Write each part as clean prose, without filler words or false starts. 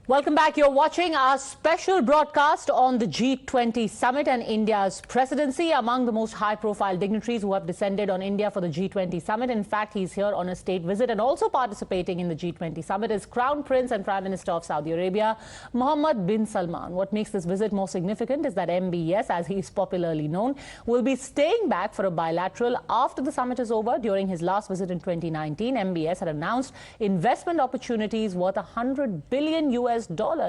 Welcome back. You're watching our special broadcast on the G20 summit and India's presidency. Among the most high-profile dignitaries who have descended on India for the G20 summit. In fact, he's here on a state visit and also participating in the G20 summit is Crown Prince and Prime Minister of Saudi Arabia, Mohammed bin Salman. What makes this visit more significant is that MBS, as he is popularly known, will be staying back for a bilateral after the summit is over. During his last visit in 2019, MBS had announced investment opportunities worth $100 billion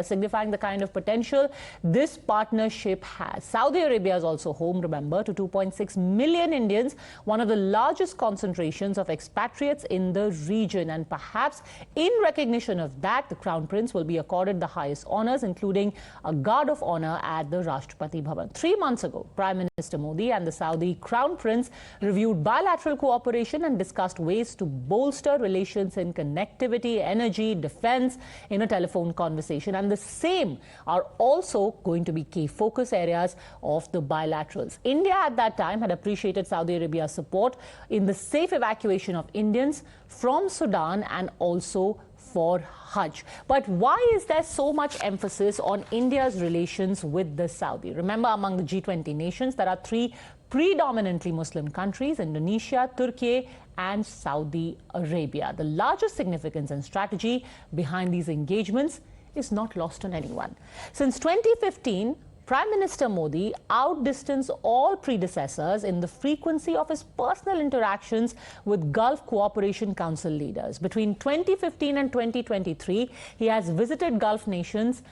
signifying the kind of potential this partnership has. Saudi Arabia is also home, remember, to 2.6 million Indians, one of the largest concentrations of expatriates in the region. And perhaps in recognition of that, the Crown Prince will be accorded the highest honors, including a guard of honor at the Rashtrapati Bhavan. 3 months ago, Prime Minister Modi and the Saudi Crown Prince reviewed bilateral cooperation and discussed ways to bolster relations in connectivity, energy, defense in a telephone conversation. And the same are also going to be key focus areas of the bilaterals. India at that time had appreciated Saudi Arabia's support in the safe evacuation of Indians from Sudan and also for Hajj. But why is there so much emphasis on India's relations with the Saudi? Remember, among the G20 nations, there are three predominantly Muslim countries: Indonesia, Turkey and Saudi Arabia. The largest significance and strategy behind these engagements is not lost on anyone. Since 2015, Prime Minister Modi outdistanced all predecessors in the frequency of his personal interactions with Gulf Cooperation Council leaders. Between 2015 and 2023, he has visited Gulf nations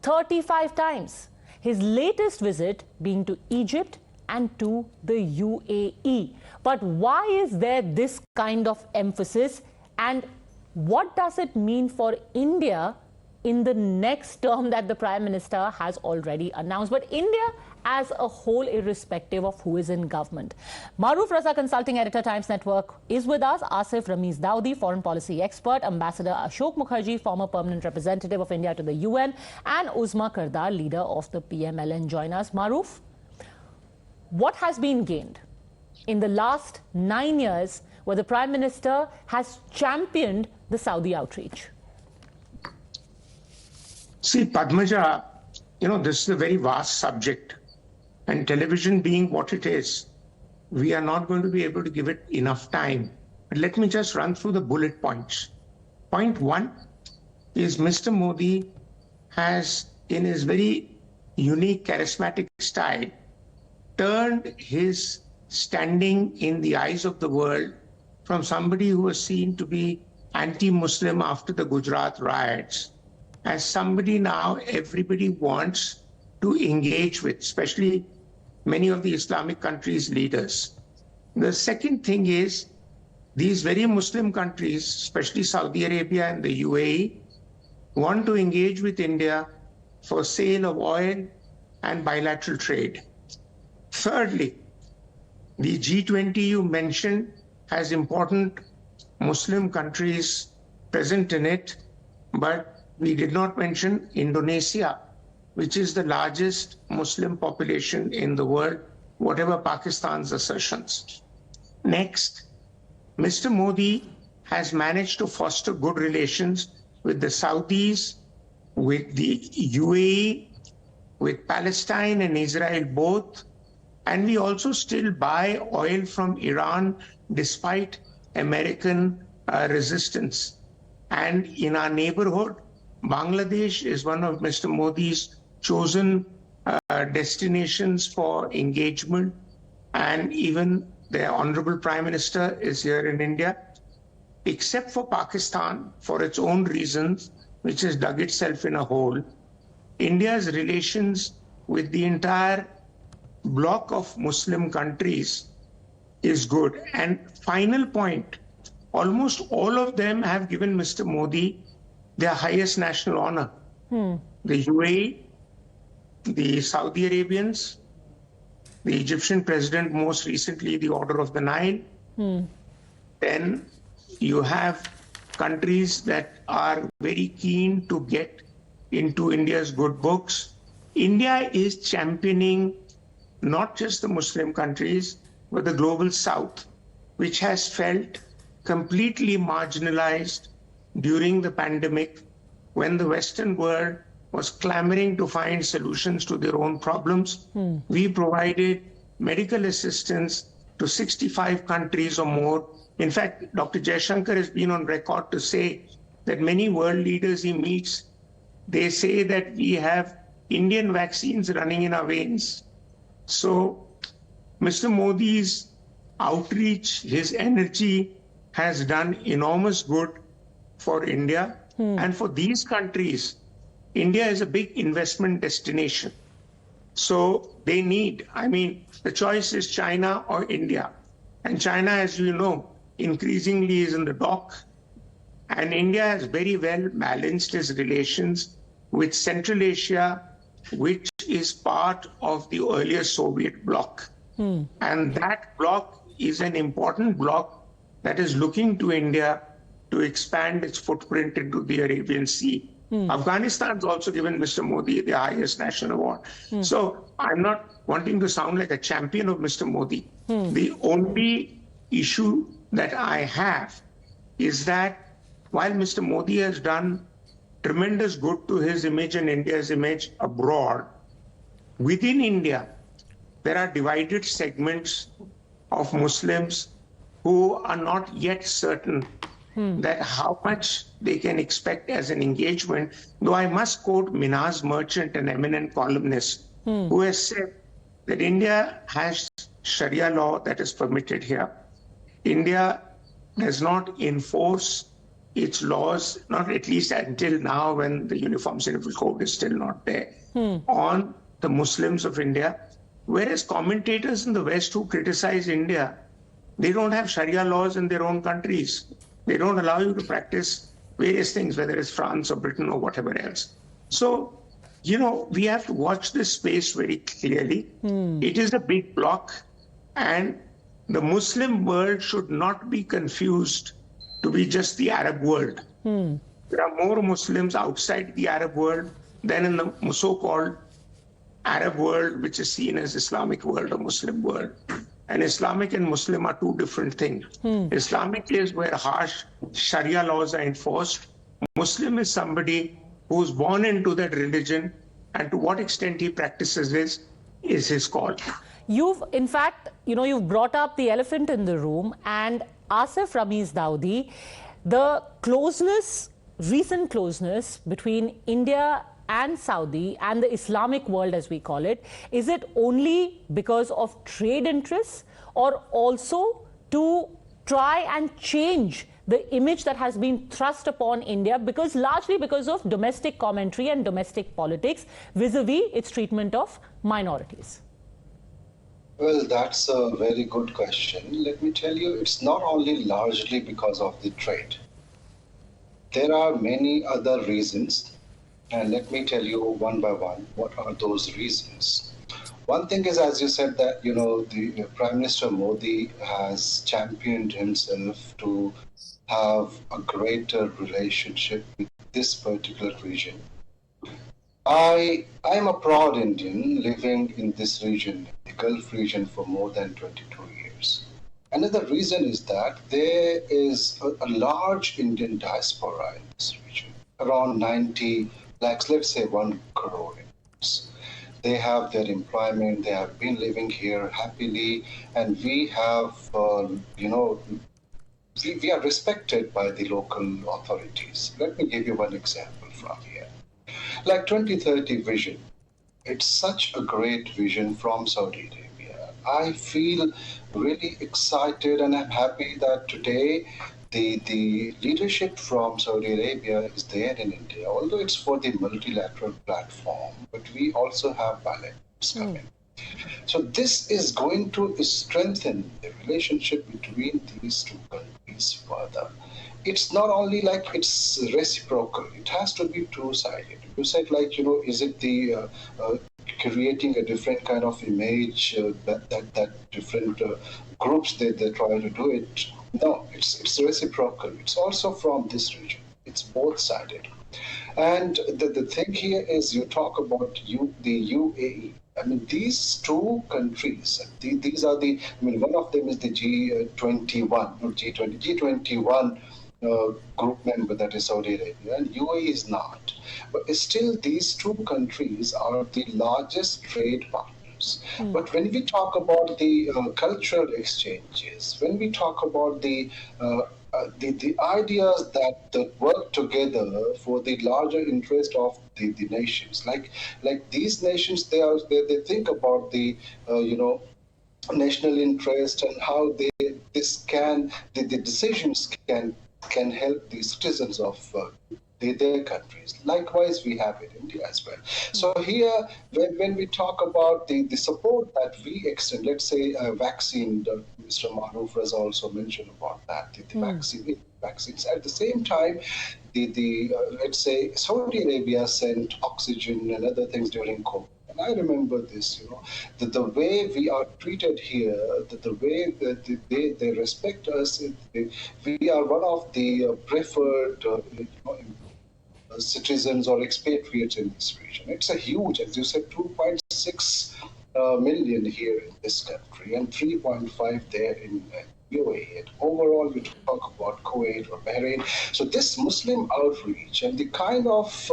35 times. His latest visit being to Egypt and to the UAE. But why is there this kind of emphasis, and what does it mean for India in the next term that the Prime Minister has already announced? But India as a whole, irrespective of who is in government. Maruf Raza, consulting editor, Times Network, is with us. Asif Ramiz Daudi, foreign policy expert. Ambassador Ashok Mukherjee, former permanent representative of India to the UN. And Uzma Kardar, leader of the PMLN, join us. Maruf, what has been gained in the last 9 years where the Prime Minister has championed the Saudi outreach? See, Padmaja, this is a very vast subject, and television being what it is, we are not going to be able to give it enough time. But let me just run through the bullet points. Point one is Mr. Modi has, in his very unique, charismatic style, turned his standing in the eyes of the world from somebody who was seen to be anti-Muslim after the Gujarat riots as somebody now everybody wants to engage with, especially many of the Islamic countries' leaders. The second thing is these very Muslim countries, especially Saudi Arabia and the UAE, want to engage with India for sale of oil and bilateral trade. Thirdly, the G20 you mentioned has important Muslim countries present in it, but we did not mention Indonesia, which is the largest Muslim population in the world, whatever Pakistan's assertions. Next, Mr. Modi has managed to foster good relations with the Saudis, with the UAE, with Palestine and Israel both. And we also still buy oil from Iran despite American resistance. And in our neighborhood, Bangladesh is one of Mr. Modi's chosen destinations for engagement, and even the Honorable Prime Minister is here in India, except for Pakistan, for its own reasons, which has dug itself in a hole. India's relations with the entire bloc of Muslim countries is good. And final point, almost all of them have given Mr. Modi their highest national honor. The UAE, the Saudi Arabians, the Egyptian president, most recently the Order of the Nile. Then you have countries that are very keen to get into India's good books. India is championing not just the Muslim countries, but the global South, which has felt completely marginalized during the pandemic, when the Western world was clamoring to find solutions to their own problems. We provided medical assistance to 65 countries or more. In fact, Dr. Jaishankar has been on record to say that many world leaders he meets, they say that we have Indian vaccines running in our veins. So Mr. Modi's outreach, his energy has done enormous good for India. And for these countries, India is a big investment destination. So they need, the choice is China or India. And China, as you know, increasingly is in the dock. And India has very well balanced its relations with Central Asia, which is part of the earlier Soviet bloc. And that bloc is an important bloc that is looking to India to expand its footprint into the Arabian Sea. Afghanistan's also given Mr. Modi the highest national award. So I'm not wanting to sound like a champion of Mr. Modi. The only issue that I have is that while Mr. Modi has done tremendous good to his image and India's image abroad, within India, there are divided segments of Muslims who are not yet certain that how much they can expect as an engagement, though I must quote Minhas Merchant, an eminent columnist, who has said that India has Sharia law that is permitted here. India does not enforce its laws, not at least until now when the Uniform Civil Code is still not there, on the Muslims of India. Whereas commentators in the West who criticize India, they don't have Sharia laws in their own countries. They don't allow you to practice various things, whether it's France or Britain or whatever else. So, we have to watch this space very clearly. It is a big bloc, and the Muslim world should not be confused to be just the Arab world. There are more Muslims outside the Arab world than in the so-called Arab world, which is seen as Islamic world or Muslim world. And Islamic and Muslim are two different things. Islamic is where harsh Sharia laws are enforced. Muslim is somebody who's born into that religion, and to what extent he practices this is his call. You've, in fact, you've brought up the elephant in the room, and Asif Ramiz Dawoodi, the recent closeness between India and Saudi and the Islamic world, as we call it, is it only because of trade interests or also to try and change the image that has been thrust upon India, largely because of domestic commentary and domestic politics vis-a-vis its treatment of minorities? Well, that's a very good question. Let me tell you, it's not only largely because of the trade. There are many other reasons. And let me tell you one by one, what are those reasons? One thing is, as you said, that, the Prime Minister Modi has championed himself to have a greater relationship with this particular region. I'm a proud Indian living in this region, the Gulf region, for more than 22 years. Another reason is that there is a large Indian diaspora in this region, around 90 lakhs, let's say 1 crore. They have their employment, they have been living here happily, and we have, we are respected by the local authorities. Let me give you one example from here. Like 2030 vision, it's such a great vision from Saudi Arabia. I feel really excited and I'm happy that today the leadership from Saudi Arabia is there in India, although it's for the multilateral platform, but we also have bilaterals coming. So this is going to strengthen the relationship between these two countries further. It's not only like it's reciprocal, it has to be two-sided. You said, is it the creating a different kind of image that different groups they're trying to do it? No, it's reciprocal. It's also from this region. It's both-sided. And the thing here is you talk about the UAE. These two countries, these are one of them is the G21, not G20. G21 group member, that is Saudi Arabia, and UAE is not. But still, these two countries are the largest trade partners. But when we talk about the cultural exchanges, when we talk about the ideas that work together for the larger interest of the nations, like these nations, they think about the national interest and how the decisions can help the citizens of their countries. Likewise, we have in India as well. So here, when we talk about the support that we extend, let's say vaccine, Mr. Maruf has also mentioned about that, the vaccines. At the same time, let's say Saudi Arabia sent oxygen and other things during COVID. And I remember this, that the way we are treated here, that the way that they respect us, we are one of the preferred citizens or expatriates in this region. It's a huge, as you said, 2.6 million here in this country and 3.5 there in UAE. And overall, we talk about Kuwait or Bahrain. So this Muslim outreach and the kind of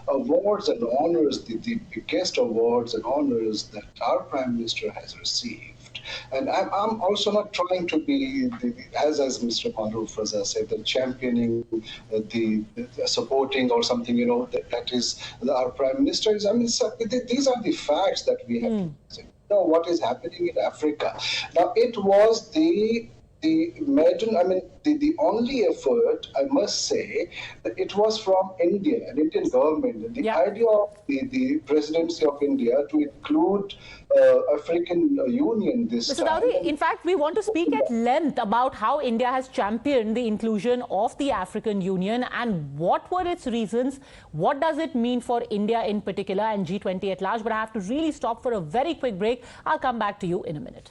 awards and honors, the biggest awards and honors that our Prime Minister has received. And I'm also not trying to be, as Mr. Maruf Raza said, the championing, the supporting or something, that is our Prime Minister. I mean, these are the facts that we have to present. What is happening in Africa. Now, it was the only effort, I must say, that it was from India, an Indian government. The idea of the presidency of India to include African Union this Mr. time. Daudi, in fact, we want to speak at length about how India has championed the inclusion of the African Union and what were its reasons, what does it mean for India in particular and G20 at large. But I have to really stop for a very quick break. I'll come back to you in a minute.